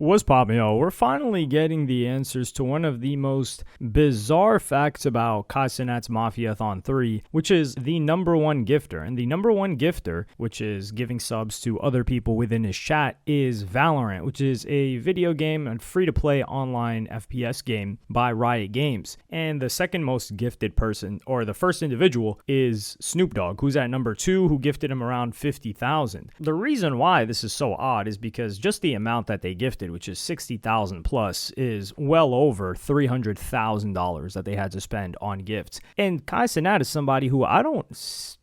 What's poppin', yo? We're finally getting the answers to one of the most bizarre facts about Cenat's Mafia-thon 3, which is the number one gifter. And the number one gifter, which is giving subs to other people within his chat, is Valorant, which is a video game and free-to-play online FPS game by Riot Games. And the second most gifted person, or the first individual, is Snoop Dogg, who's at number 2, who gifted him around 50,000. The reason why this is so odd is because just the amount that they gifted, which is 60,000 plus, is well over $300,000 that they had to spend on gifts. And Cenat is somebody who I don't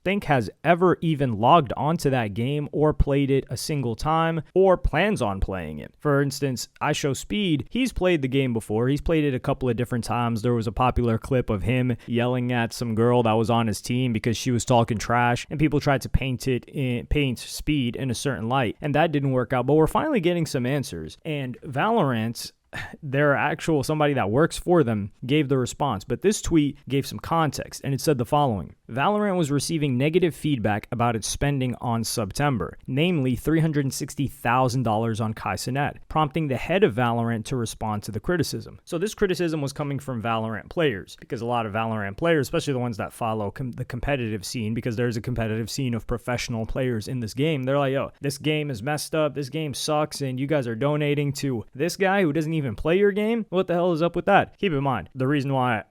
think has ever even logged onto that game or played it a single time or plans on playing it. For instance, I Show Speed, he's played the game before. He's played it a couple of different times. There was a popular clip of him yelling at some girl that was on his team because she was talking trash, and people tried to paint Speed in a certain light, and that didn't work out. But we're finally getting some answers. And Valorant, their actual somebody that works for them, gave the response, but this tweet gave some context, and it said the following: Valorant was receiving negative feedback about its spending on September, namely $360,000 on Cenat, prompting the head of Valorant to respond to the criticism. So this criticism was coming from Valorant players, because a lot of Valorant players, especially the ones that follow the competitive scene, because there's a competitive scene of professional players in this game, they're like, yo, this game is messed up, this game sucks, and you guys are donating to this guy who doesn't even play your game? What the hell is up with that? Keep in mind, the reason why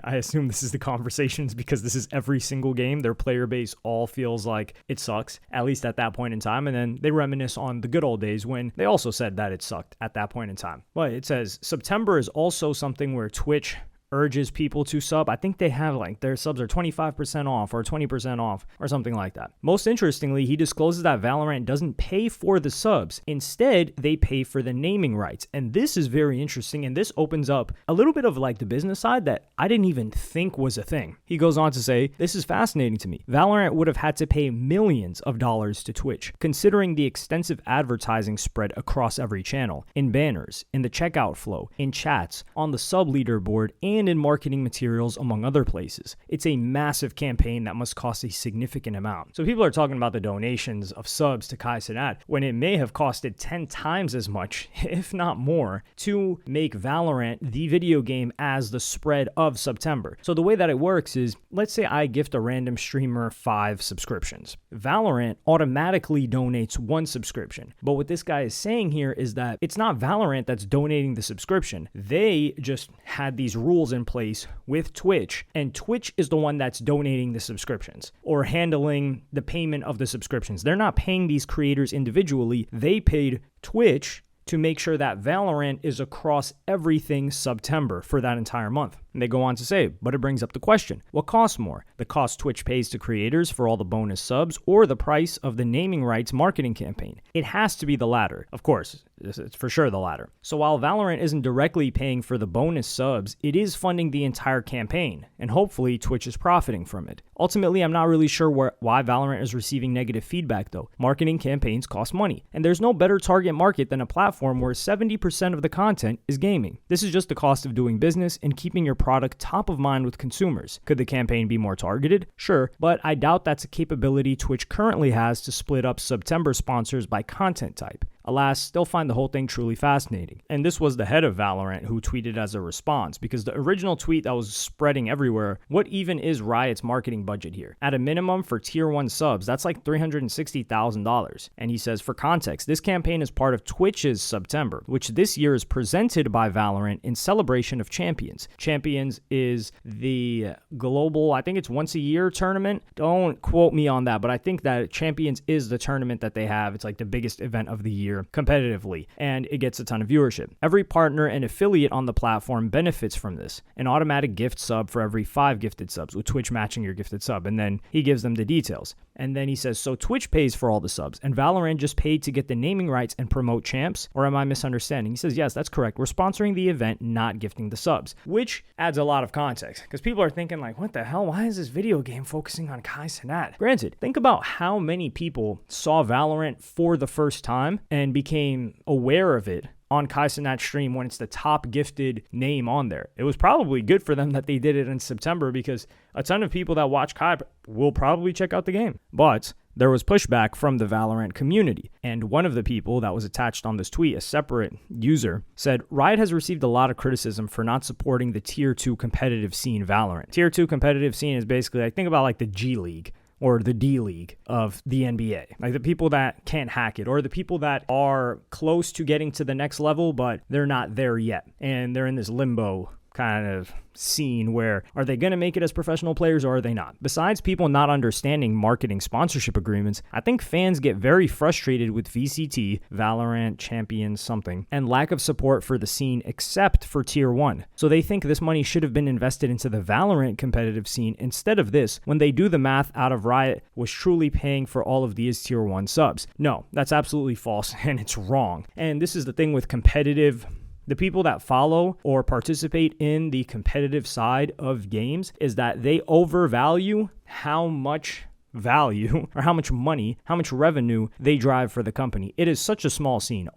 I assume this is the conversation is because this is every single game. Their player base all feels like it sucks, at least at that point in time, and then they reminisce on the good old days when they also said that it sucked at that point in time. But it says September is also something where Twitch urges people to sub. I think they have like their subs are 25% off or 20% off or something like that. Most interestingly, he discloses that Valorant doesn't pay for the subs. Instead, they pay for the naming rights. And this is very interesting, and this opens up a little bit of like the business side that I didn't even think was a thing. He goes on to say, this is fascinating to me. Valorant would have had to pay millions of dollars to Twitch, considering the extensive advertising spread across every channel, in banners, in the checkout flow, in chats, on the sub leaderboard, and in marketing materials, among other places. It's a massive campaign that must cost a significant amount. So people are talking about the donations of subs to Cenat when it may have costed 10 times as much, if not more, to make Valorant the video game as the spread of September. So the way that it works is, let's say I gift a random streamer 5 subscriptions. Valorant automatically donates 1 subscription. But what this guy is saying here is that it's not Valorant that's donating the subscription. They just had these rules in place with Twitch, and Twitch is the one that's donating the subscriptions or handling the payment of the subscriptions. They're not paying these creators individually. They paid Twitch to make sure that Valorant is across everything September for that entire month. And they go on to say, but it brings up the question, what costs more? The cost Twitch pays to creators for all the bonus subs, or the price of the naming rights marketing campaign? It has to be the latter. Of course, it's for sure the latter. So while Valorant isn't directly paying for the bonus subs, it is funding the entire campaign, and hopefully Twitch is profiting from it. Ultimately, I'm not really sure why Valorant is receiving negative feedback though. Marketing campaigns cost money, and there's no better target market than a platform where 70% of the content is gaming. This is just the cost of doing business and keeping your product top of mind with consumers. Could the campaign be more targeted? Sure, but I doubt that's a capability Twitch currently has to split up September sponsors by content type. Alas, still find the whole thing truly fascinating. And this was the head of Valorant who tweeted as a response, because the original tweet that was spreading everywhere, what even is Riot's marketing budget here? At a minimum for tier 1 subs, that's like $360,000. And he says, for context, this campaign is part of Twitch's September, which this year is presented by Valorant in celebration of Champions. Champions is the global, I think it's once a year tournament. Don't quote me on that, but I think that Champions is the tournament that they have. It's like the biggest event of the year competitively, and it gets a ton of viewership. Every partner and affiliate on the platform benefits from this. An automatic gift sub for every 5 gifted subs, with Twitch matching your gifted sub, and then he gives them the details. And then he says, so Twitch pays for all the subs, and Valorant just paid to get the naming rights and promote champs? Or am I misunderstanding? He says, yes, that's correct. We're sponsoring the event, not gifting the subs, which adds a lot of context, because people are thinking like, what the hell? Why is this video game focusing on Cenat? Granted, think about how many people saw Valorant for the first time and became aware of it on Cenat's stream when it's the top gifted name on there. It was probably good for them that they did it in September, because a ton of people that watch Kai will probably check out the game. But there was pushback from the Valorant community. And one of the people that was attached on this tweet, a separate user, said, Riot has received a lot of criticism for not supporting the Tier 2 competitive scene Valorant. Tier 2 competitive scene is basically, like, think about like the G League or the D League of the NBA. Like the people that can't hack it, or the people that are close to getting to the next level, but they're not there yet. And they're in this limbo kind of scene where, are they going to make it as professional players or are they not? Besides people not understanding marketing sponsorship agreements, I think fans get very frustrated with VCT, Valorant, Champions, something, and lack of support for the scene except for Tier 1. So they think this money should have been invested into the Valorant competitive scene instead of this, when they do the math out of Riot was truly paying for all of these Tier 1 subs. No, that's absolutely false and it's wrong. And this is the thing with competitive. The people that follow or participate in the competitive side of games is that they overvalue how much value or how much money, how much revenue they drive for the company. It is such a small scene.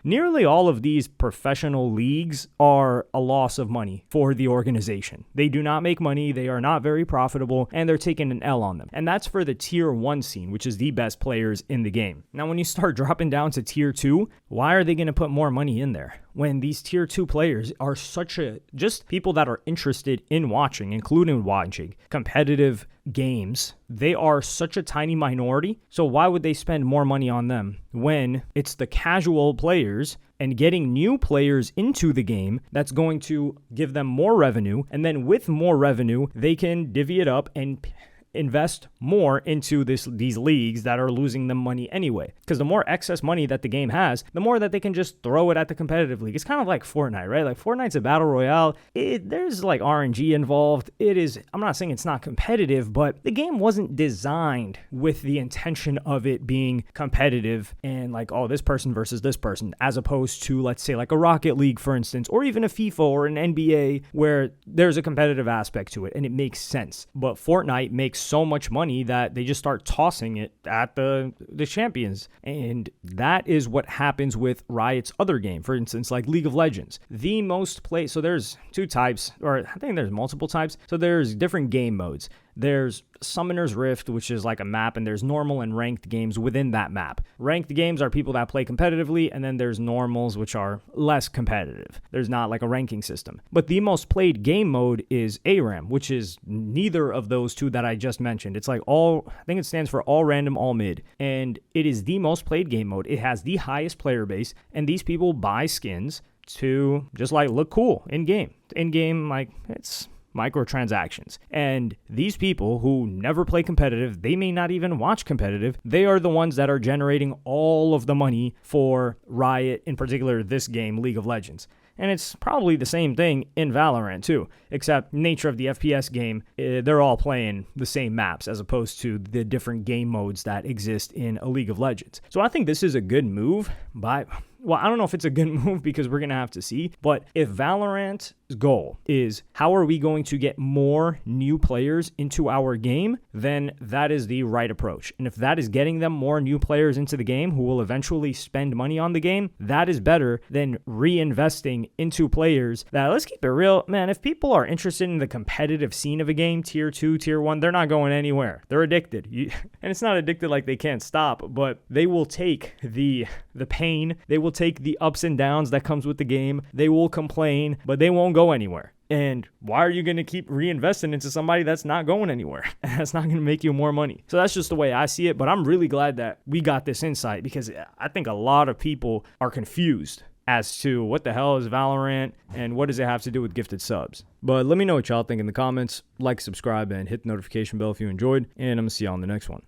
Nearly all of these professional leagues are a loss of money for the organization. They do not make money, they are not very profitable, and they're taking an L on them. And that's for the Tier 1 scene, which is the best players in the game. Now, when you start dropping down to Tier 2, why are they going to put more money in there? When these Tier 2 players are just people that are interested in watching, including watching competitive games, they are such a tiny minority. So why would they spend more money on them when it's the casual players and getting new players into the game that's going to give them more revenue? And then with more revenue, they can divvy it up and invest more into these leagues that are losing them money anyway. Because the more excess money that the game has, the more that they can just throw it at the competitive league. It's kind of like Fortnite, right? Like Fortnite's a battle royale. There's like RNG involved. I'm not saying it's not competitive, but the game wasn't designed with the intention of it being competitive and like, oh, this person versus this person, as opposed to, let's say, like a Rocket League, for instance, or even a FIFA or an NBA where there's a competitive aspect to it and it makes sense. But Fortnite makes so much money that they just start tossing it at the champions. And that is what happens with Riot's other game, for instance, like League of Legends. The most played, so there's two types, or I think there's multiple types. So there's different game modes. There's Summoner's Rift, which is like a map, and there's normal and ranked games within that map. Ranked games are people that play competitively, and then there's normals, which are less competitive. There's not like a ranking system. But the most played game mode is ARAM, which is neither of those two that I just mentioned. It's like I think it stands for all random, all mid. And it is the most played game mode. It has the highest player base, and these people buy skins to just like look cool in game. In game, like it's microtransactions. And these people who never play competitive, they may not even watch competitive, they are the ones that are generating all of the money for Riot, in particular this game, League of Legends. And it's probably the same thing in Valorant too, except nature of the FPS game, they're all playing the same maps as opposed to the different game modes that exist in a League of Legends. So I think this is a good move by... Well, I don't know if it's a good move because we're going to have to see. But if Valorant's goal is how are we going to get more new players into our game, then that is the right approach. And if that is getting them more new players into the game who will eventually spend money on the game, that is better than reinvesting into players that, let's keep it real, man, if people are interested in the competitive scene of a game, Tier 2, Tier 1, they're not going anywhere. They're addicted. And it's not addicted like they can't stop, but they will take the pain, they will take the ups and downs that comes with the game. They will complain, but they won't go anywhere. And why are you going to keep reinvesting into somebody that's not going anywhere? That's not going to make you more money. So that's just the way I see it. But I'm really glad that we got this insight because I think a lot of people are confused as to what the hell is Valorant and what does it have to do with gifted subs. But let me know what y'all think in the comments. Like, subscribe, and hit the notification bell if you enjoyed. And I'm going to see y'all on the next one.